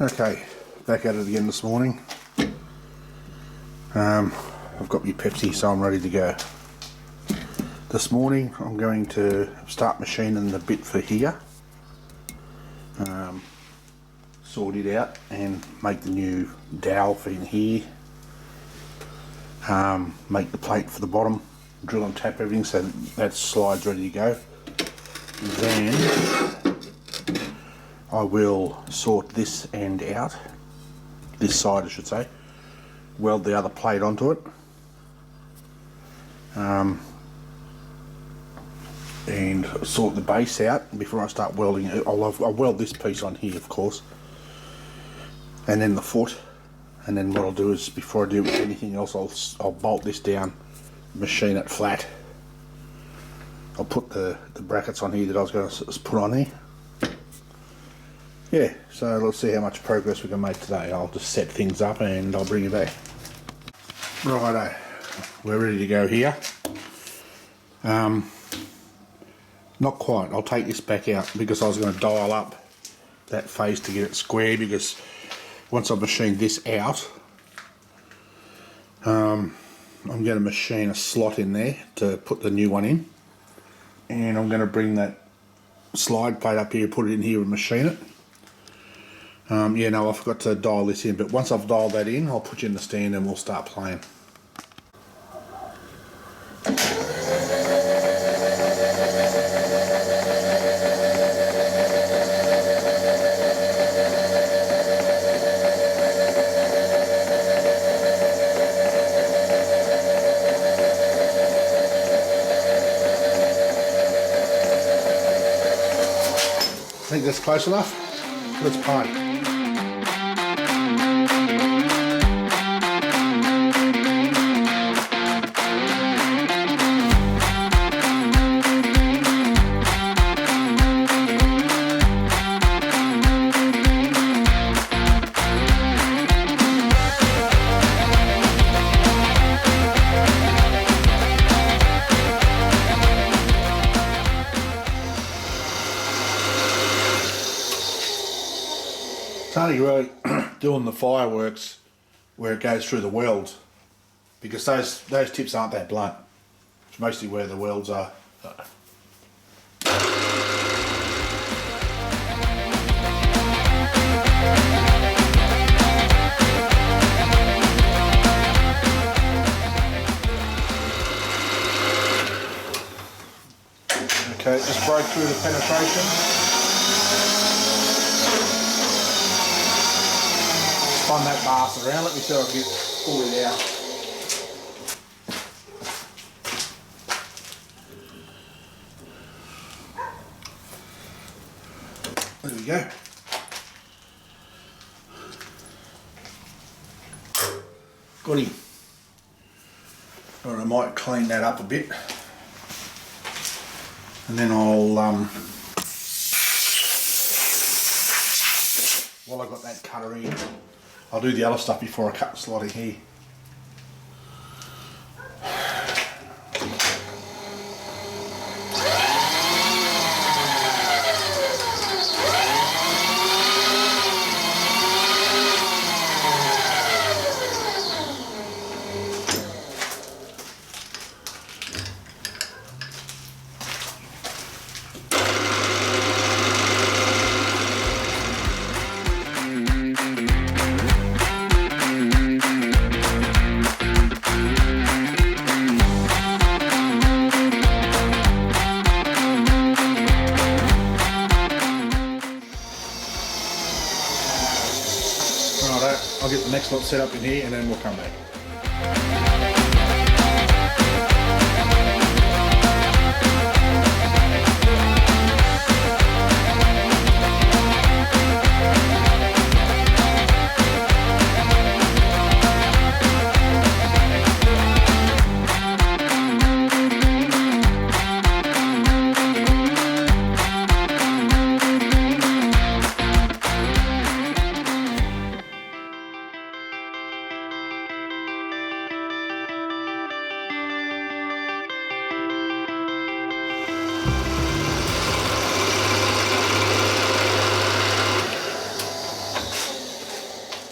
Okay, back at it again this morning. I've got my Pepsi, so I'm ready to go. This morning I'm going to start machining the bit for here, sort it out and make the new dowel for in here, make the plate for the bottom, drill and tap everything so that slide's ready to go. Then I will sort this end out, this side I should say, weld the other plate onto it, and sort the base out before I start welding it. I'll weld this piece on here of course, and then the foot, and then what I'll do is before I do anything else I'll bolt this down, machine it flat. I'll put the brackets on here that I was going to put on here. Yeah, so let's see how much progress we can make today. I'll just set things up and I'll bring you back. Righto, we're ready to go here. Not quite, I'll take this back out because I was going to dial up that face to get it square, because once I've machined this out, I'm going to machine a slot in there to put the new one in, and I'm going to bring that slide plate up here, put it in here and machine it. Yeah, no, I forgot to dial this in, but once I've dialed that in, I'll put you in the stand and we'll start playing. I think that's close enough. Let's play. It's only really doing the fireworks where it goes through the welds, because those tips aren't that blunt. It's mostly where the welds are. Okay, just broke through the penetration. Spun that bastard around. Let me see if I can pull it out. There we go. Got him. Alright, I might clean that up a bit, and then I'll while I've got that cutter in, I'll do the other stuff before I cut the slot in here. I'll get the next lot set up in here and then we'll come back.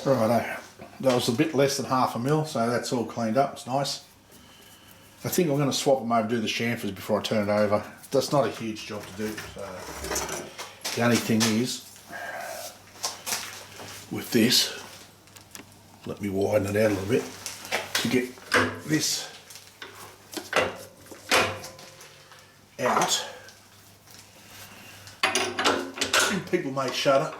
Righto, that was a bit less than half a mil, so that's all cleaned up, it's nice. I think I'm going to swap them over, do the chamfers before I turn it over. That's not a huge job to do, so the only thing is, with this, let me widen it out a little bit, to get this out. People may shudder,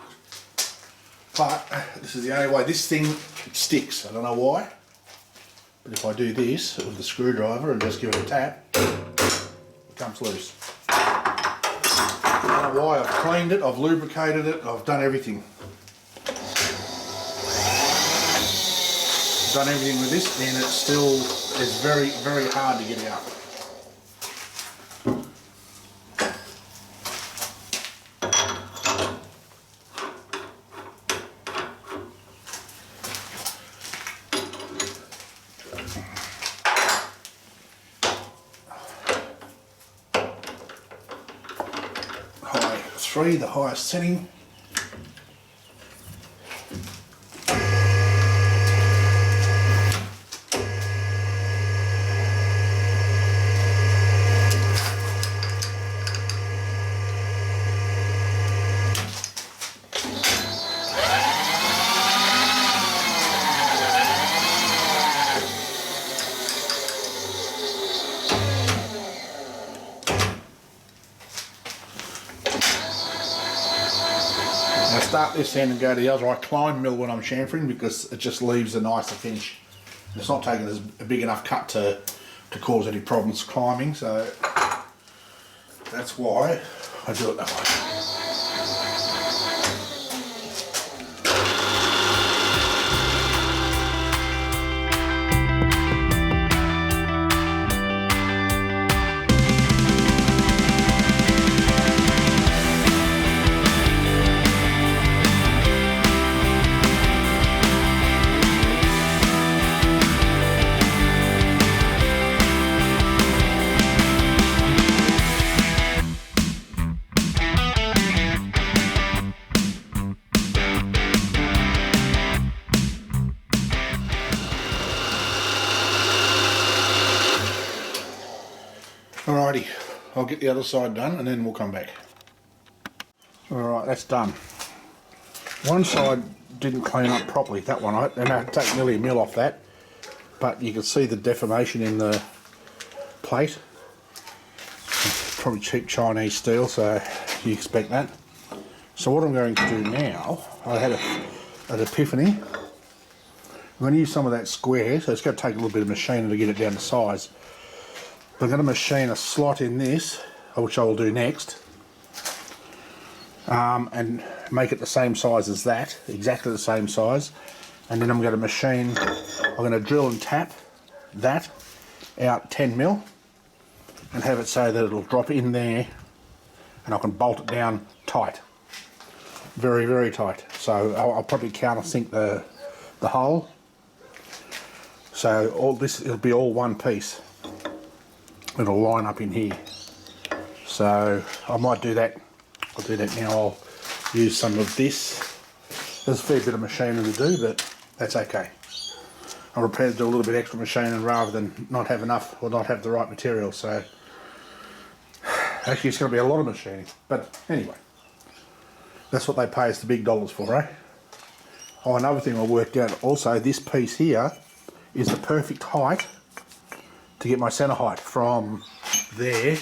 but this is the only way. This thing sticks, I don't know why, but if I do this with the screwdriver and just give it a tap, it comes loose. I don't know why. I've cleaned it, I've lubricated it, I've done everything. Done everything with this, and it still is very, very hard to get out. High 3, the highest setting. Now start this end and go to the other. I climb mill when I'm chamfering because it just leaves a nicer finish. It's not taking a big enough cut to cause any problems climbing, so that's why I do it that way. Alrighty, I'll get the other side done and then we'll come back. Alright, that's done. One side didn't clean up properly, that one, and I take nearly a mil off that, but you can see the deformation in the plate. It's probably cheap Chinese steel, so you expect that. So what I'm going to do now, I had an epiphany. I'm going to use some of that square, so it's going to take a little bit of machining to get it down to size. I'm going to machine a slot in this, which I will do next, and make it the same size as that, exactly the same size, and then I'm going to machine, I'm going to drill and tap that out 10 mil and have it so that it'll drop in there and I can bolt it down tight, very, very tight. So I'll probably countersink the hole, so all this, it'll be all one piece. It'll line up in here, so I might do that. I'll do that now. I'll use some of this. There's a fair bit of machining to do, but that's okay. I'm prepared to do a little bit extra machining rather than not have enough or not have the right material. So actually it's going to be a lot of machining, but anyway, that's what they pay us the big dollars for, eh? Oh, another thing I worked out also, this piece here is the perfect height to get my centre height from there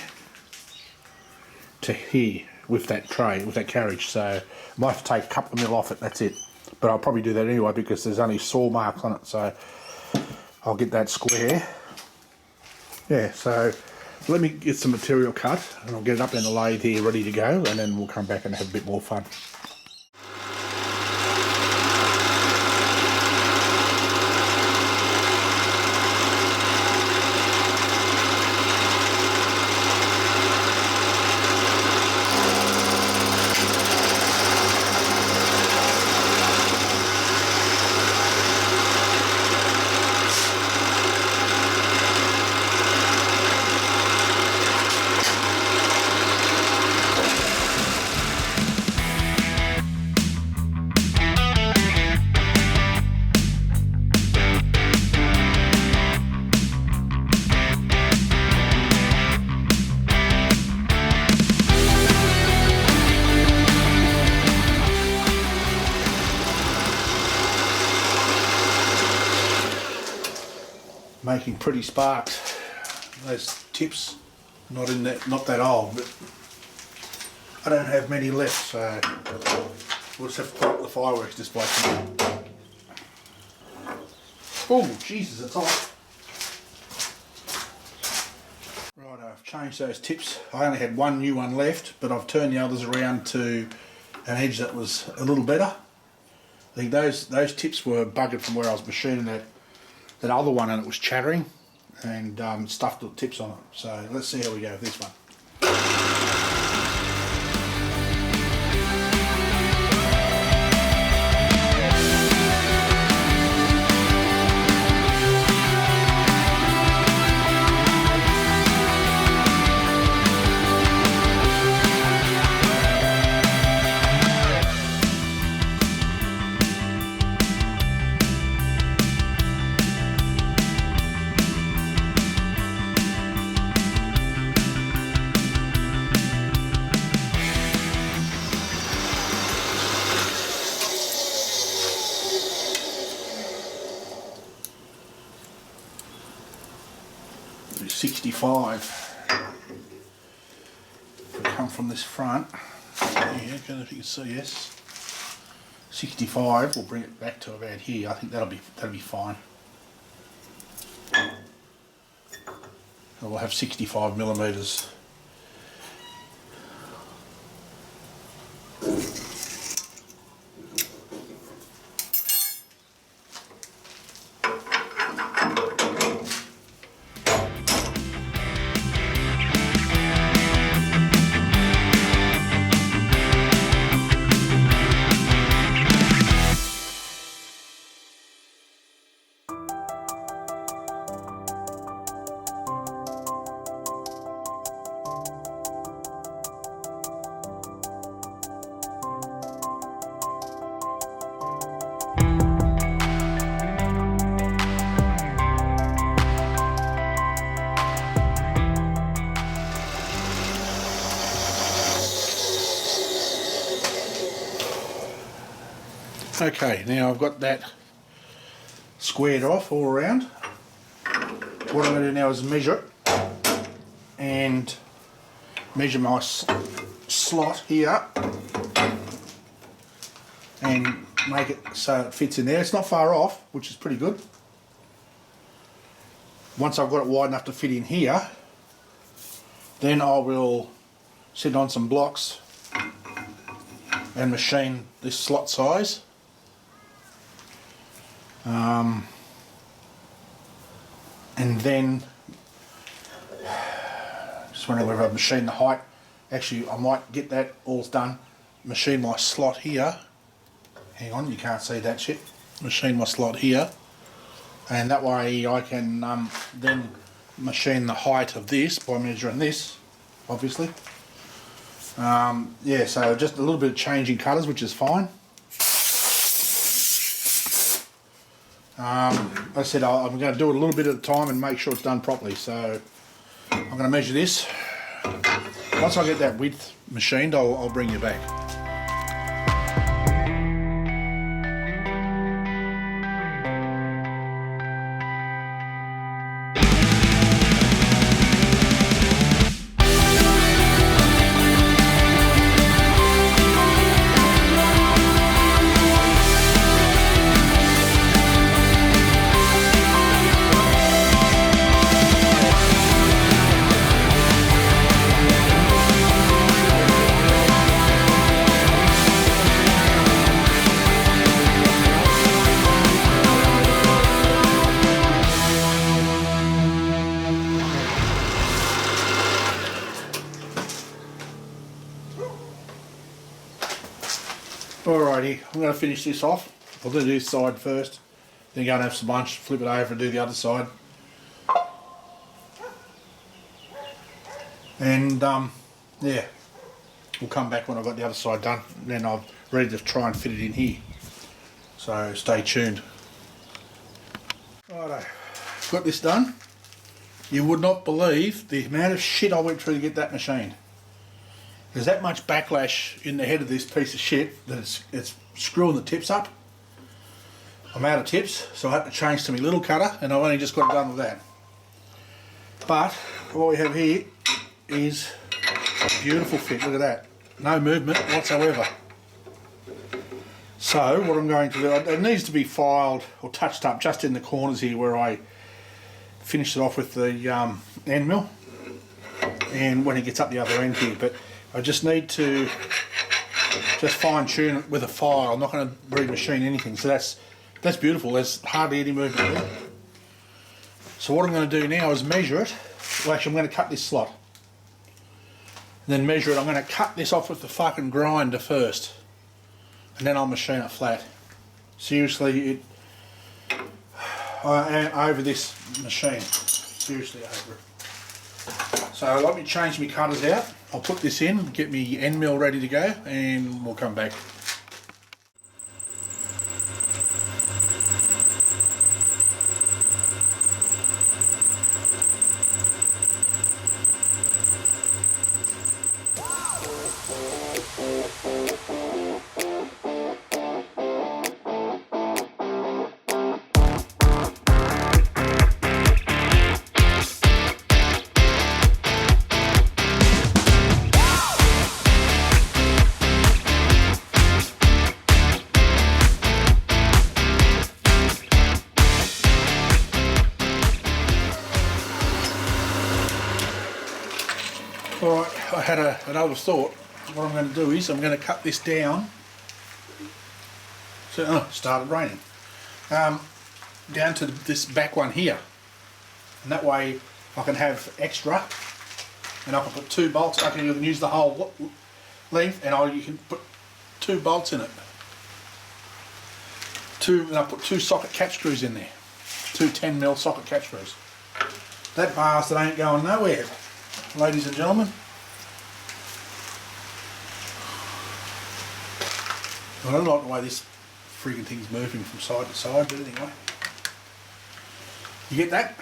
to here with that tray, with that carriage. So I might have to take a couple of mil off it, that's it. But I'll probably do that anyway because there's only saw marks on it, so I'll get that square. Yeah, so let me get some material cut and I'll get it up in the lathe here ready to go, and then we'll come back and have a bit more fun. making pretty sparks. Those tips, not that old, but I don't have many left, so we'll just have to put up the fireworks display. Oh, Jesus, it's hot. Right, I've changed those tips. I only had one new one left, but I've turned the others around to an edge that was a little better. I think those tips were buggered from where I was machining that other one, and it was chattering, and stuffed the tips on it. So let's see how we go with this one. Do 65. Come from this front. Yeah, I don't know if you can see, yes. 65. We'll bring it back to about here. I think that'll be fine. And we'll have 65 millimeters. Okay, now I've got that squared off all around. What I'm going to do now is measure it and measure my slot here and make it so it fits in there. It's not far off, which is pretty good. Once I've got it wide enough to fit in here, then I will sit on some blocks and machine this slot size. And then just wondering whether I've machined the height. Actually, I might get that all done, machine my slot here. Hang on, you can't see that shit. Machine my slot here, and that way I can then machine the height of this by measuring this, obviously. Yeah, so just a little bit of change in colours, which is fine. Like I said, I'm going to do it a little bit at a time and make sure it's done properly. So I'm going to measure this. Once I get that width machined, I'll bring you back. Alrighty, I'm going to finish this off. I'm going to do this side first, then go and have some lunch, flip it over and do the other side. And yeah, we'll come back when I've got the other side done, and then I'm ready to try and fit it in here. So stay tuned. Righto, got this done. You would not believe the amount of shit I went through to get that machined. There's that much backlash in the head of this piece of shit that it's screwing the tips up. I'm out of tips, so I had to change to my little cutter, and I've only just got it done with that. But what we have here is a beautiful fit. Look at that. No movement whatsoever. So what I'm going to do, it needs to be filed or touched up just in the corners here where I finished it off with the end mill, and when it gets up the other end here. But I just need to just fine tune it with a file. I'm not going to re-machine anything. So that's beautiful. There's hardly any movement there. So what I'm going to do now is measure it. Well, actually I'm going to cut this slot and then measure it. I'm going to cut this off with the fucking grinder first, and then I'll machine it flat. Seriously, I am over this machine. Seriously over it. So let me change my cutters out. I'll put this in, get me end mill ready to go, and we'll come back. Alright, I had another thought. What I'm going to do is I'm going to cut this down. So, it started raining. Down to this back one here. And that way I can have extra, and I can put 2 bolts. I can use the whole length, and you can put 2 bolts in it. And I put 2 socket catch screws in there. 2 10mm socket catch screws. That bastard ain't going nowhere, ladies and gentlemen. I don't like the way this friggin' thing's moving from side to side, but anyway. You get that?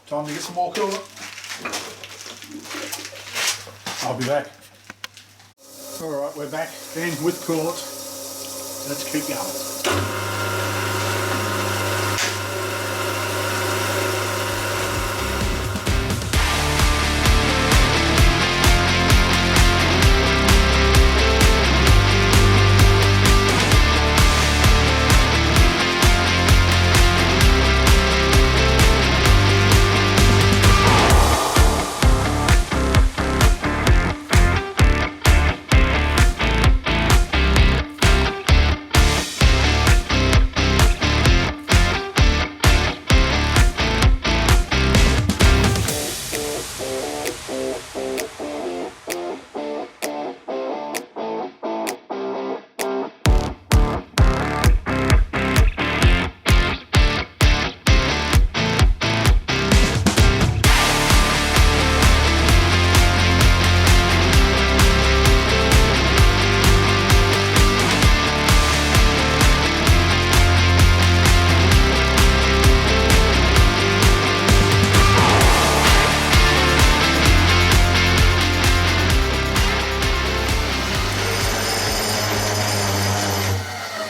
Time to get some more coolant. I'll be back. Alright, we're back and with coolant. Let's keep going.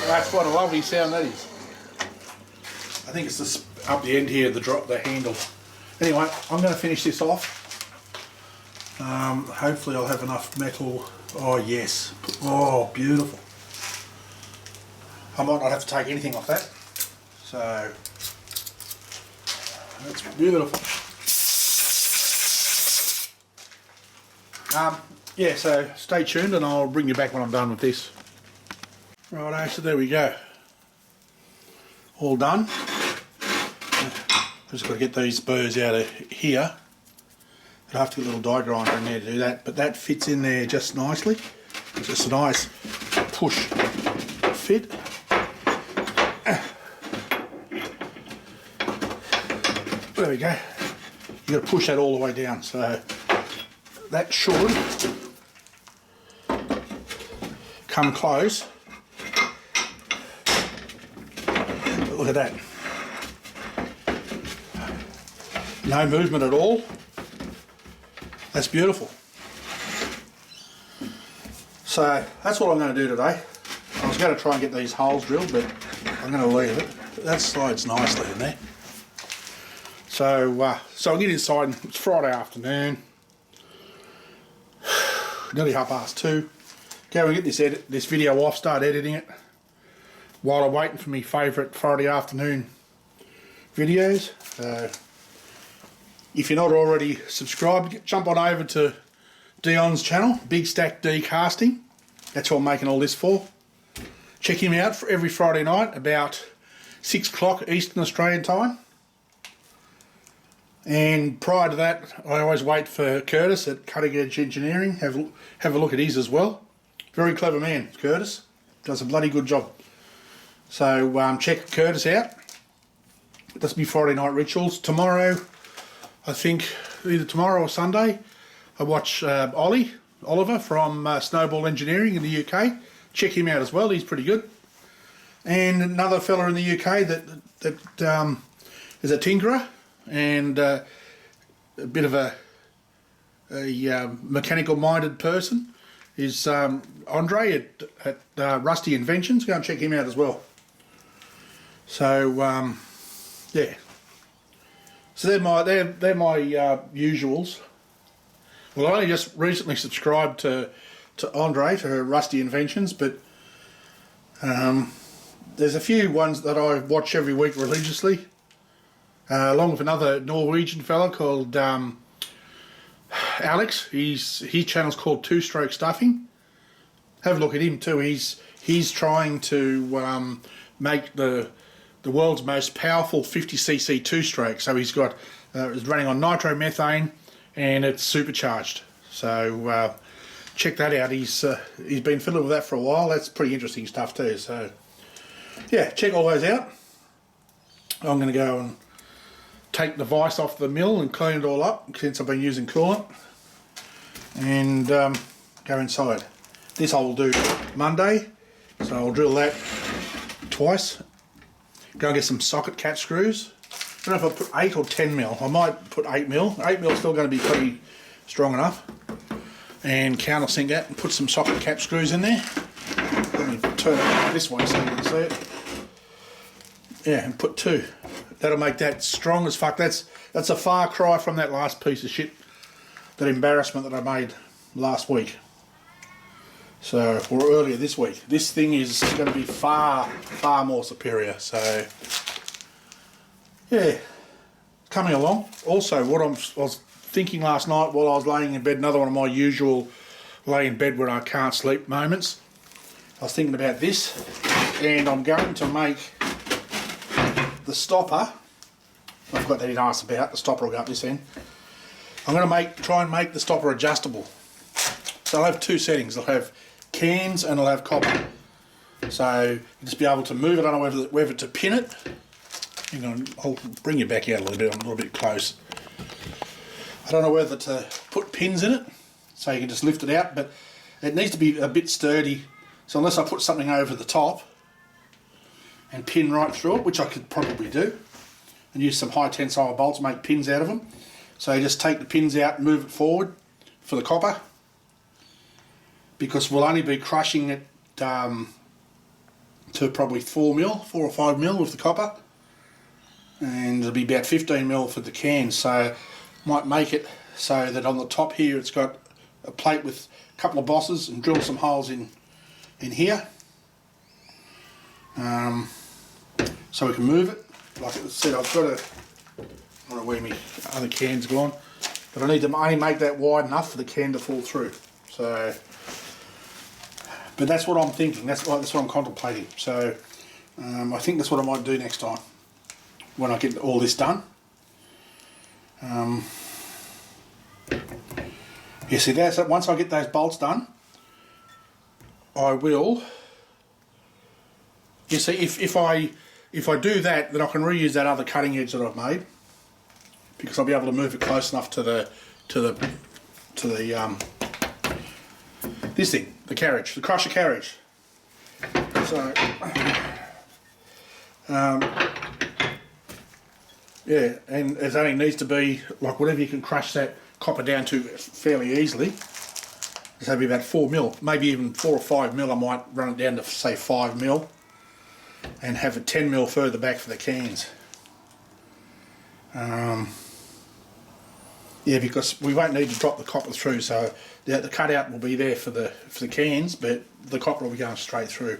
That's what a lovely sound that is. I think it's this up the end here, the handle. Anyway, I'm going to finish this off. Hopefully I'll have enough metal. Oh yes, oh beautiful. I might not have to take anything off that. So that's beautiful. Yeah, so stay tuned and I'll bring you back when I'm done with this. Righto, so there we go. All done. I've just got to get these burrs out of here. I'll have to get a little die grinder in there to do that, but that fits in there just nicely. It's just a nice push fit. There we go. You've got to push that all the way down, so that should come close, look at that. No movement at all. That's beautiful. So that's what I'm going to do today. I was going to try and get these holes drilled, but I'm going to leave it. That slides nicely in there. So I'll get inside. It's Friday afternoon, nearly 2:30. Go and get this video off, start editing it, while I'm waiting for my favourite Friday afternoon videos. If you're not already subscribed, jump on over to Dion's channel, BigstackD's. That's what I'm making all this for. Check him out for every Friday night about 6 o'clock Eastern Australian time. And prior to that, I always wait for Curtis at Cutting Edge Engineering. Have a look at his as well. Very clever man, Curtis. Does a bloody good job. So check Curtis out. That's me Friday night rituals. Tomorrow, I think either tomorrow or Sunday, I watch Oliver from Snowball Engineering in the UK. Check him out as well. He's pretty good. And another fella in the UK that is a tinkerer and a bit of a mechanical minded person is Andre at Rusty Inventions. Go and check him out as well. So yeah. So they're my usuals. Well, I only just recently subscribed to Andre, to Rusty Inventions, but there's a few ones that I watch every week religiously, along with another Norwegian fella called Alex. His channel's called Two Stroke Stuffing. Have a look at him too. He's trying to make the world's most powerful 50cc two-stroke. So he's got it's running on nitromethane and it's supercharged. So check that out. He's been fiddling with that for a while. That's pretty interesting stuff too. So yeah, check all those out. I'm going to go and take the vise off the mill and clean it all up since I've been using coolant, and go inside. This I will do Monday, so I'll drill that twice. Go and get some socket cat screws. I don't know if I put 8 or 10 mil. I might put 8 mil. 8 mil is still going to be pretty strong enough. And countersink that and put some socket cap screws in there. Let me turn it this way so you can see it. Yeah, and put 2. That'll make that strong as fuck. That's a far cry from that last piece of shit, that embarrassment that I made last week. So, or earlier this week. This thing is going to be far, far more superior. So, yeah, coming along. Also, what I was thinking last night while I was laying in bed, another one of my usual lay in bed when I can't sleep moments, I was thinking about this, and I'm going to make the stopper. I forgot they didn't ask about the stopper. Will go up this end. I'm going to try and make the stopper adjustable. So I'll have 2 settings. I'll have cans and I'll have copper. So you'll just be able to move it. I don't know whether to pin it. Hang on, I'll bring you back out a little bit. I'm a little bit close. I don't know whether to put pins in it so you can just lift it out, but it needs to be a bit sturdy. So unless I put something over the top and pin right through it, which I could probably do, and use some high tensile bolts, make pins out of them. So you just take the pins out and move it forward for the copper, because we'll only be crushing it to probably 4 or 5 mil with the copper, and it'll be about 15 mil for the cans. So might make it so that on the top here it's got a plate with a couple of bosses, and drill some holes in here, so we can move it. Like I said, I've got I don't know where my other can's gone, but I need to only make that wide enough for the can to fall through. So, but that's what I'm thinking. That's what I'm contemplating. So, I think that's what I might do next time when I get all this done. Yeah, see, that's it. Once I get those bolts done, I will. You see, if I do that, then I can reuse that other cutting edge that I've made, because I'll be able to move it close enough to the this thing, the carriage, the crusher carriage. So, yeah, and it only needs to be like whatever you can crush that copper down to fairly easily. So it'll be about 4 mil, maybe even 4 or 5 mil. I might run it down to say 5 mil and have it 10 mil further back for the cans. Yeah, because we won't need to drop the copper through, so the cutout will be there for the cans, but the copper will be going straight through,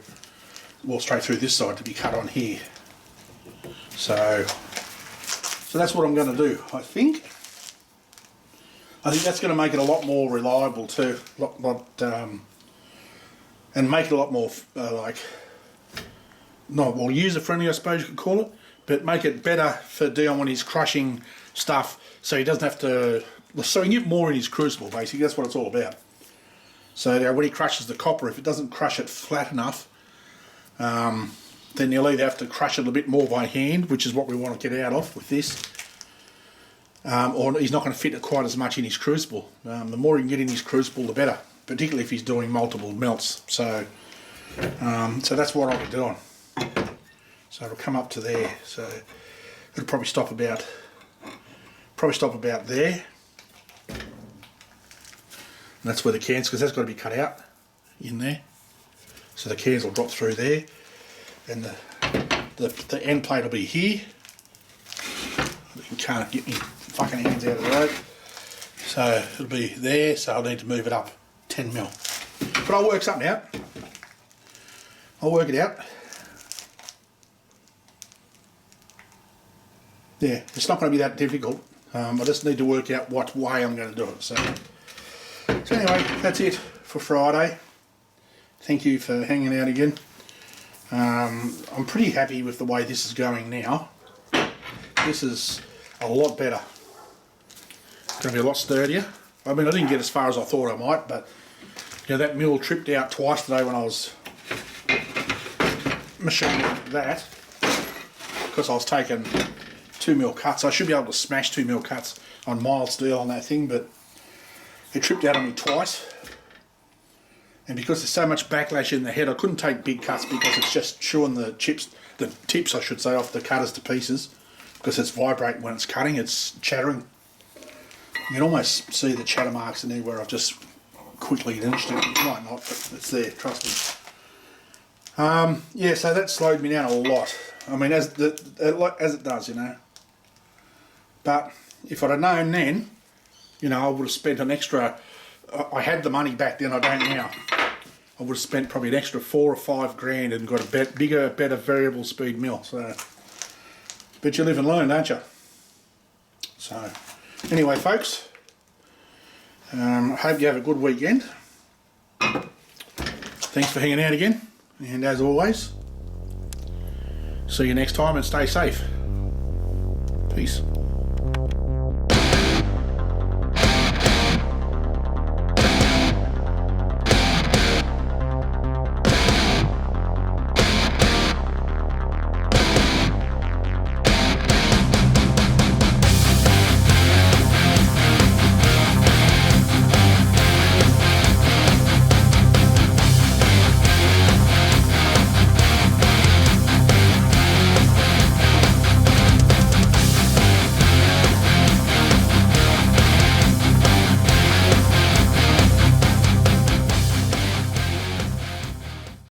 well, straight through this side to be cut on here. So that's what I'm going to do. I think that's going to make it a lot more reliable too, and make it a lot more not well user friendly, I suppose you could call it, but make it better for Dion when he's crushing stuff, so he doesn't have to. So he can get more in his crucible. Basically, that's what it's all about. So when he crushes the copper, if it doesn't crush it flat enough, then you'll either have to crush it a bit more by hand, which is what we want to get out of with this, or he's not going to fit it quite as much in his crucible. The more he can get in his crucible, the better, particularly if he's doing multiple melts. So that's what I'll be doing. So it'll come up to there. So it'll probably stop about there. And that's where the cans, because that's got to be cut out in there. So the cans will drop through there, and the end plate will be here. You can't get me fucking hands out of the road. So it'll be there, so I'll need to move it up 10 mil. But I'll work something out. I'll work it out. Yeah, it's not going to be that difficult. I just need to work out what way I'm going to do it. So anyway, that's it for Friday. Thank you for hanging out again. I'm pretty happy with the way this is going now. This is a lot better. It's going to be a lot sturdier. I mean, I didn't get as far as I thought I might, but you know, that mill tripped out twice today when I was machining that, because I was taking 2 mil cuts. I should be able to smash 2 mil cuts on mild steel on that thing, but it tripped out on me twice. And because there's so much backlash in the head, I couldn't take big cuts because it's just chewing the tips I should say, off the cutters to pieces, because it's vibrating when it's cutting, it's chattering. You can almost see the chatter marks in there where I've just quickly inched it. You might not, but it's there, trust me. Yeah, so that slowed me down a lot. I mean, as it does, you know. But if I'd have known then, you know, I would have spent an extra. I had the money back then, I don't now. I would have spent probably an extra 4 or 5 grand and got a bigger, better variable speed mill. So, but you live and learn, don't you? So, anyway, folks, I hope you have a good weekend. Thanks for hanging out again, and as always, see you next time and stay safe. Peace.